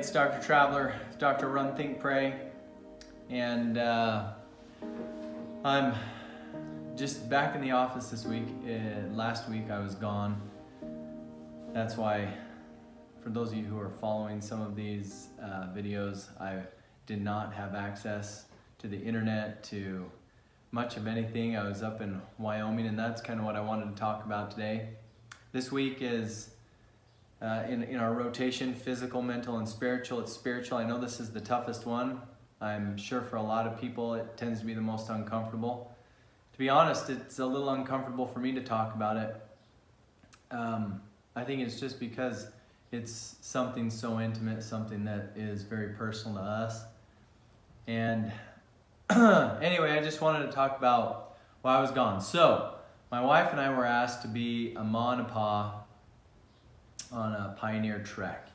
it's Dr. Traveler, Dr. Run, Think, Pray, and I'm just back in the office this week. Last week I was gone. That's why, for those of you who are following some of these videos, I did not have access to the internet, to much of anything. I was up in Wyoming, and that's kind of what I wanted to talk about today. This week is in our rotation, physical, mental, and spiritual. It's spiritual. I know this is the toughest one. I'm sure for a lot of people it tends to be the most uncomfortable. To be honest, it's a little uncomfortable for me to talk about it. I think it's just because it's something so intimate, something that is very personal to us. And anyway, I just wanted to talk about why I was gone. So, my wife and I were asked to be a ma and a pa on a pioneer trek.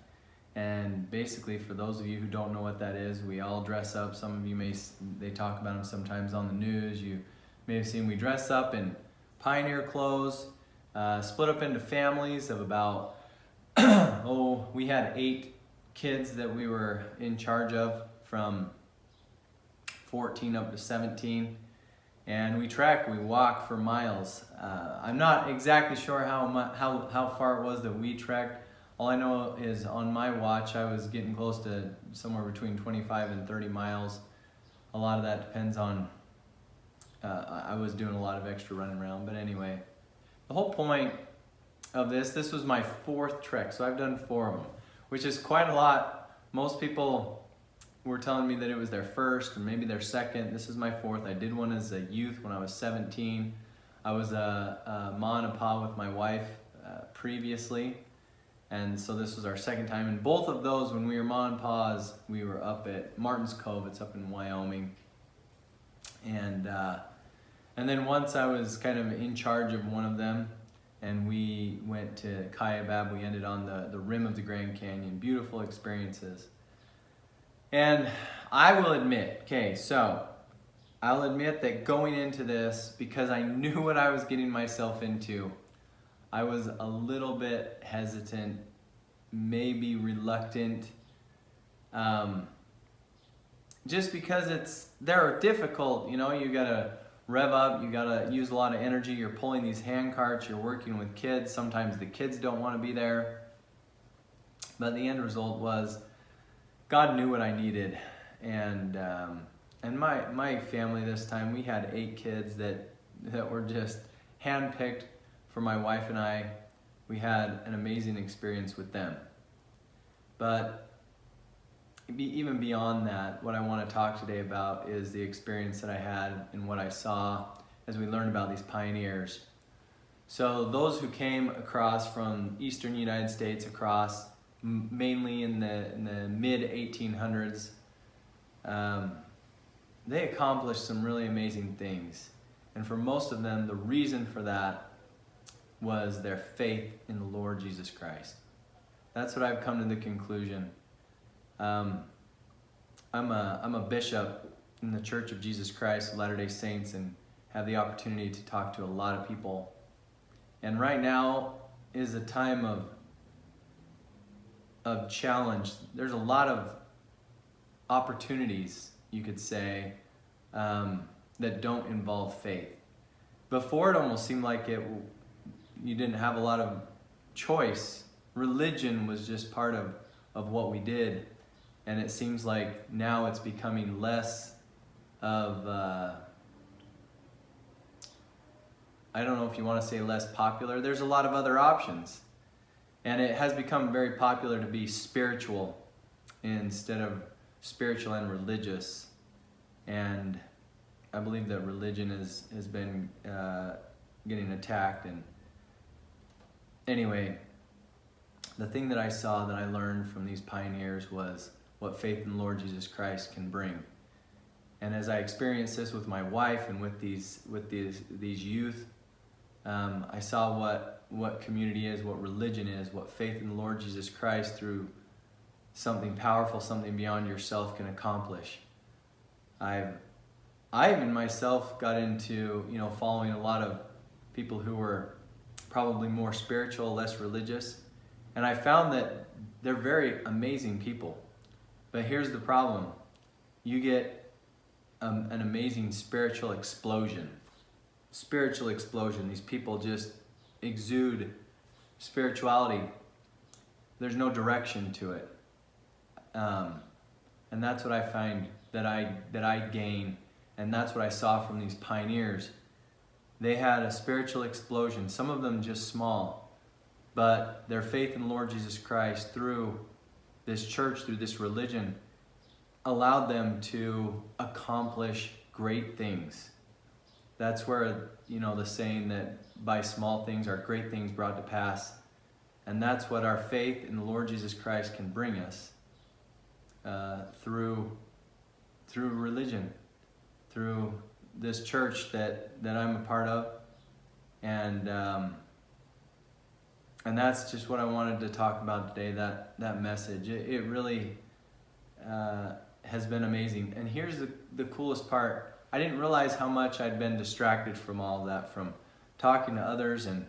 And basically, for those of you who don't know what that is, we all dress up. Some of you they talk about them sometimes on the news. You may have seen we dress up in pioneer clothes, split up into families of about, we had 8 kids that we were in charge of from 14 up to 17. And we trek, we walk for miles. I'm not exactly sure how far it was that we trekked. All I know is on my watch, I was getting close to somewhere between 25 and 30 miles. A lot of that depends on, I was doing a lot of extra running around. But anyway, the whole point of this was my 4th trek. So I've done 4 of them, which is quite a lot. Most people were telling me that it was their first or maybe their second. This is my 4th. I did one as a youth when I was 17. I was a ma and a pa with my wife previously, and so this was our 2nd time. And both of those, when we were ma and pa's, we were up at Martin's Cove. It's up in Wyoming. And then once I was kind of in charge of one of them, and we went to Kaibab. We ended on the rim of the Grand Canyon. Beautiful experiences. And I will admit, I'll admit that going into this, because I knew what I was getting myself into, I was a little bit hesitant, maybe reluctant, just because they're difficult. You know, you gotta rev up, you gotta use a lot of energy, you're pulling these hand carts, you're working with kids, sometimes the kids don't want to be there, but the end result was God knew what I needed. And my family this time, we had 8 kids that were just handpicked for my wife and I. We had an amazing experience with them. But even beyond that, what I want to talk today about is the experience that I had and what I saw as we learned about these pioneers. So those who came across from eastern United States, across mainly in the mid-1800s, they accomplished some really amazing things. And for most of them, the reason for that was their faith in the Lord Jesus Christ. That's what I've come to the conclusion. I'm a bishop in the Church of Jesus Christ of Latter-day Saints, and have the opportunity to talk to a lot of people. And right now is a time of challenge. There's a lot of opportunities, you could say, that don't involve faith. Before, it almost seemed like you didn't have a lot of choice. Religion was just part of what we did. And it seems like now it's becoming less of, I don't know if you want to say less popular. There's a lot of other options. And it has become very popular to be spiritual instead of spiritual and religious. And I believe that religion has been getting attacked. And anyway, the thing that I saw, that I learned from these pioneers, was what faith in the Lord Jesus Christ can bring. And as I experienced this with my wife and with these youth, I saw what community is, what religion is, what faith in the Lord Jesus Christ through something powerful, something beyond yourself can accomplish. I even myself got into, following a lot of people who were probably more spiritual, less religious, and I found that they're very amazing people. But here's the problem. You get an amazing spiritual explosion. Spiritual explosion. These people just exude spirituality. There's no direction to it. And that's what I find that I gain, and that's what I saw from these pioneers. They had a spiritual explosion, some of them just small, but their faith in the Lord Jesus Christ through this church, through this religion, allowed them to accomplish great things. That's where, the saying that by small things are great things brought to pass. And that's what our faith in the Lord Jesus Christ can bring us through religion, through this church that I'm a part of. And that's just what I wanted to talk about today, that message. It really has been amazing. And here's the coolest part. I didn't realize how much I'd been distracted from all of that, from talking to others and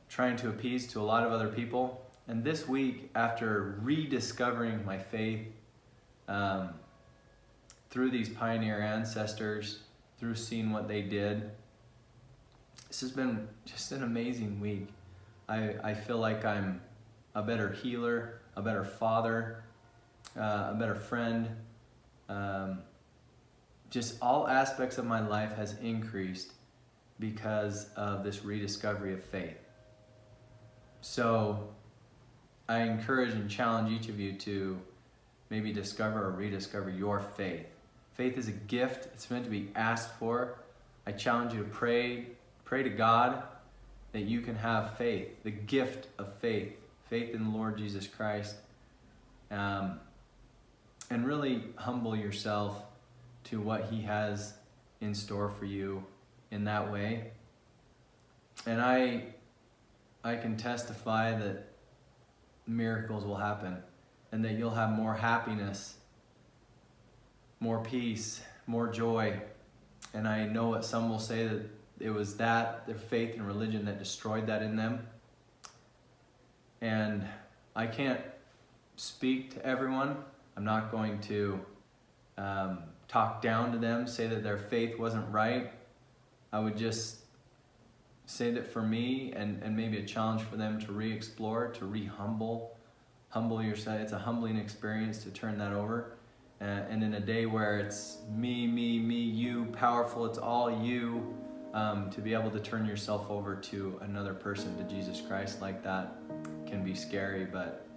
trying to appease to a lot of other people. And this week, after rediscovering my faith through these pioneer ancestors, through seeing what they did, this has been just an amazing week. I feel like I'm a better healer, a better father, a better friend. Just all aspects of my life has increased because of this rediscovery of faith. So I encourage and challenge each of you to maybe discover or rediscover your faith. Faith is a gift. It's meant to be asked for. I challenge you to pray to God that you can have faith, the gift of faith in the Lord Jesus Christ, and really humble yourself to what He has in store for you in that way. And I can testify that miracles will happen and that you'll have more happiness, more peace, more joy. And I know what some will say, that it was their faith and religion that destroyed that in them. And I can't speak to everyone. I'm not going to talk down to them, say that their faith wasn't right. I would just say that for me, and maybe a challenge for them to re-explore, to humble yourself. It's a humbling experience to turn that over. And in a day where it's me, you, powerful, it's all you, to be able to turn yourself over to another person, to Jesus Christ like that, can be scary. But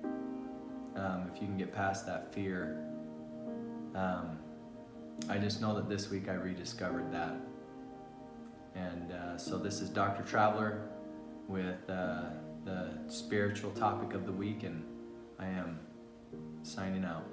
if you can get past that fear, I just know that this week I rediscovered that. And so this is Dr. Traveler with the spiritual topic of the week, and I am signing out.